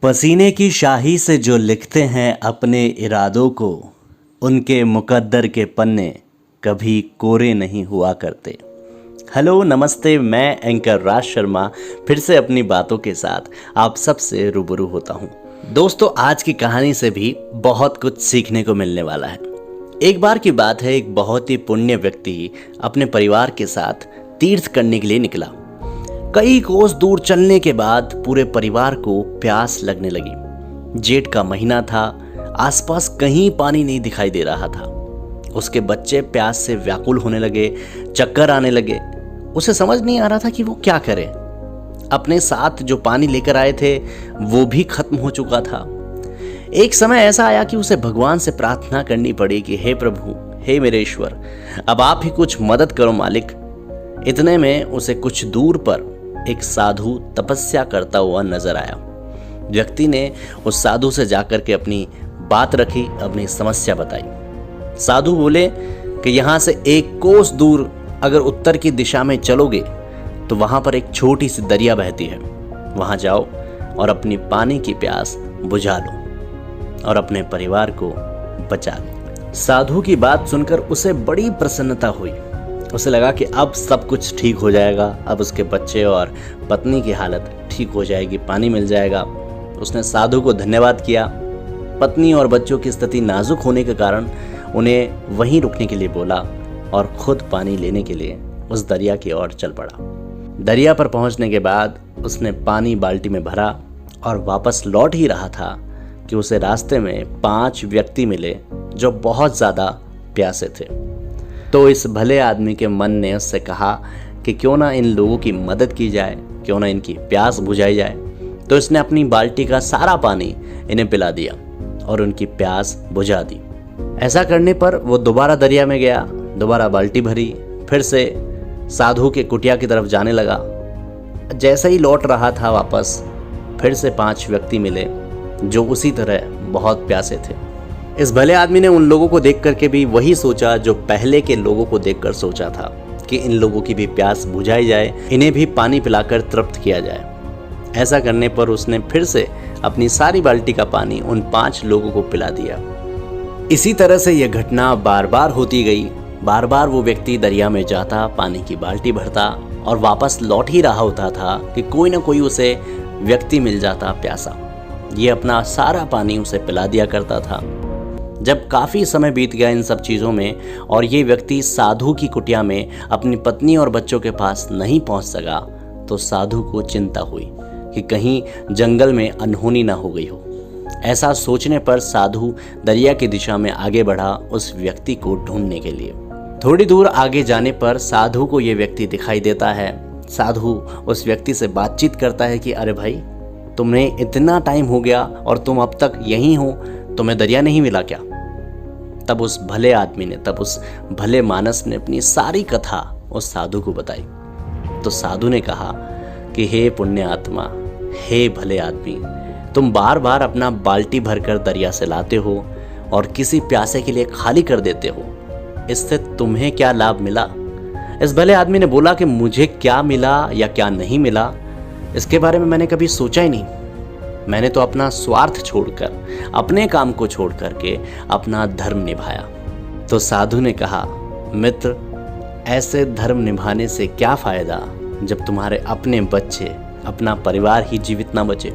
पसीने की शाही से जो लिखते हैं अपने इरादों को, उनके मुकद्दर के पन्ने कभी कोरे नहीं हुआ करते। हेलो नमस्ते, मैं एंकर राज शर्मा फिर से अपनी बातों के साथ आप सबसे रूबरू होता हूँ। दोस्तों, आज की कहानी से भी बहुत कुछ सीखने को मिलने वाला है। एक बार की बात है, एक बहुत ही पुण्य व्यक्ति अपने परिवार के साथ तीर्थ करने के लिए निकला। कई कोस दूर चलने के बाद पूरे परिवार को प्यास लगने लगी। जेठ का महीना था, आसपास कहीं पानी नहीं दिखाई दे रहा था। उसके बच्चे प्यास से व्याकुल होने लगे, चक्कर आने लगे। उसे समझ नहीं आ रहा था कि वो क्या करे। अपने साथ जो पानी लेकर आए थे वो भी खत्म हो चुका था। एक समय ऐसा आया कि उसे भगवान से प्रार्थना करनी पड़ी कि हे प्रभु, हे मेरे ईश्वर, अब आप ही कुछ मदद करो मालिक। इतने में उसे कुछ दूर पर एक साधु तपस्या करता हुआ नजर आया। व्यक्ति ने उस साधु से जाकर के अपनी बात रखी, अपनी समस्या बताई। साधु बोले कि यहाँ से एक कोस दूर अगर उत्तर की दिशा में चलोगे तो वहाँ पर एक छोटी सी दरिया बहती है। वहाँ जाओ और अपनी पानी की प्यास बुझा लो और अपने परिवार को बचा लो। साधु की बात सुनकर उसे बड़ी प्रसन्नता हुई। उसे लगा कि अब सब कुछ ठीक हो जाएगा, अब उसके बच्चे और पत्नी की हालत ठीक हो जाएगी, पानी मिल जाएगा। उसने साधु को धन्यवाद किया। पत्नी और बच्चों की स्थिति नाजुक होने के कारण उन्हें वहीं रुकने के लिए बोला और खुद पानी लेने के लिए उस दरिया की ओर चल पड़ा। दरिया पर पहुंचने के बाद उसने पानी बाल्टी में भरा और वापस लौट ही रहा था कि उसे रास्ते में 5 व्यक्ति मिले जो बहुत ज़्यादा प्यासे थे। तो इस भले आदमी के मन ने उससे कहा कि क्यों ना इन लोगों की मदद की जाए, क्यों ना इनकी प्यास बुझाई जाए। तो इसने अपनी बाल्टी का सारा पानी इन्हें पिला दिया और उनकी प्यास बुझा दी। ऐसा करने पर वो दोबारा दरिया में गया, दोबारा बाल्टी भरी, फिर से साधु के कुटिया की तरफ जाने लगा। जैसे ही लौट रहा था वापस, फिर से 5 व्यक्ति मिले जो उसी तरह बहुत प्यासे थे। इस भले आदमी ने उन लोगों को देख करके भी वही सोचा जो पहले के लोगों को देखकर सोचा था कि इन लोगों की भी प्यास बुझाई जाए, इन्हें भी पानी पिलाकर तृप्त किया जाए। ऐसा करने पर उसने फिर से अपनी सारी बाल्टी का पानी उन 5 लोगों को पिला दिया। इसी तरह से यह घटना बार बार होती गई। बार बार वो व्यक्ति दरिया में जाता, पानी की बाल्टी भरता और वापस लौट ही रहा होता था कि कोई ना कोई उसे व्यक्ति मिल जाता प्यासा। ये अपना सारा पानी उसे पिला दिया करता था। जब काफ़ी समय बीत गया इन सब चीज़ों में और ये व्यक्ति साधु की कुटिया में अपनी पत्नी और बच्चों के पास नहीं पहुंच सका, तो साधु को चिंता हुई कि कहीं जंगल में अनहोनी ना हो गई हो। ऐसा सोचने पर साधु दरिया की दिशा में आगे बढ़ा उस व्यक्ति को ढूंढने के लिए। थोड़ी दूर आगे जाने पर साधु को ये व्यक्ति दिखाई देता है। साधु उस व्यक्ति से बातचीत करता है कि अरे भाई, तुम्हें इतना टाइम हो गया और तुम अब तक यहीं हो, तुम्हें दरिया नहीं मिला क्या? तब उस भले आदमी ने, तब उस भले मानस ने अपनी सारी कथा उस साधु को बताई। तो साधु ने कहा कि हे पुण्य आत्मा, हे भले आदमी, तुम बार बार अपना बाल्टी भरकर दरिया से लाते हो और किसी प्यासे के लिए खाली कर देते हो। इससे तुम्हें क्या लाभ मिला? इस भले आदमी ने बोला कि मुझे क्या मिला या क्या नहीं मिला, इसके बारे में मैंने कभी सोचा ही नहीं। मैंने तो अपना स्वार्थ छोड़कर, अपने काम को छोड़ करके अपना धर्म निभाया। तो साधु ने कहा, मित्र, ऐसे धर्म निभाने से क्या फायदा जब तुम्हारे अपने बच्चे, अपना परिवार ही जीवित ना बचे।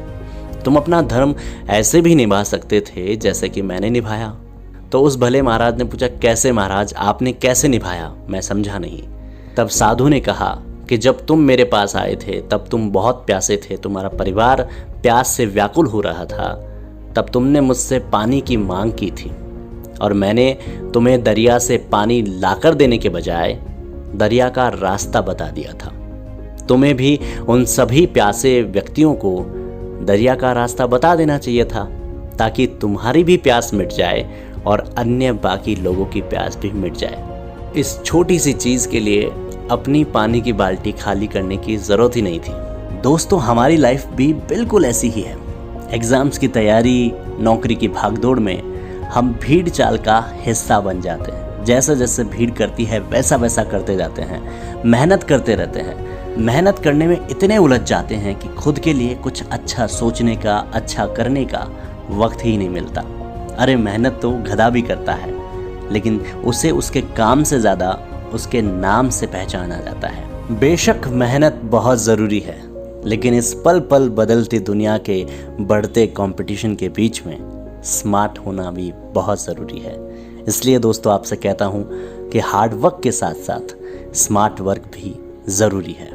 तुम अपना धर्म ऐसे भी निभा सकते थे जैसे कि मैंने निभाया। तो उस भले महाराज ने पूछा, कैसे महाराज, आपने कैसे निभाया? मैं समझा नहीं। तब साधु ने कहा कि जब तुम मेरे पास आए थे तब तुम बहुत प्यासे थे, तुम्हारा परिवार प्यास से व्याकुल हो रहा था। तब तुमने मुझसे पानी की मांग की थी और मैंने तुम्हें दरिया से पानी लाकर देने के बजाय दरिया का रास्ता बता दिया था। तुम्हें भी उन सभी प्यासे व्यक्तियों को दरिया का रास्ता बता देना चाहिए था ताकि तुम्हारी भी प्यास मिट जाए और अन्य बाकी लोगों की प्यास भी मिट जाए। इस छोटी सी चीज़ के लिए अपनी पानी की बाल्टी खाली करने की ज़रूरत ही नहीं थी। दोस्तों, हमारी लाइफ भी बिल्कुल ऐसी ही है। एग्ज़ाम्स की तैयारी, नौकरी की भागदौड़ में हम भीड़ चाल का हिस्सा बन जाते हैं। जैसे जैसे भीड़ करती है वैसा वैसा करते जाते हैं, मेहनत करते रहते हैं, मेहनत करने में इतने उलझ जाते हैं कि खुद के लिए कुछ अच्छा सोचने का, अच्छा करने का वक्त ही नहीं मिलता। अरे मेहनत तो गधा भी करता है, लेकिन उसे उसके काम से ज़्यादा उसके नाम से पहचाना जाता है। बेशक मेहनत बहुत ज़रूरी है, लेकिन इस पल पल बदलती दुनिया के बढ़ते कंपटीशन के बीच में स्मार्ट होना भी बहुत ज़रूरी है। इसलिए दोस्तों आपसे कहता हूँ कि हार्ड वर्क के साथ साथ स्मार्ट वर्क भी ज़रूरी है।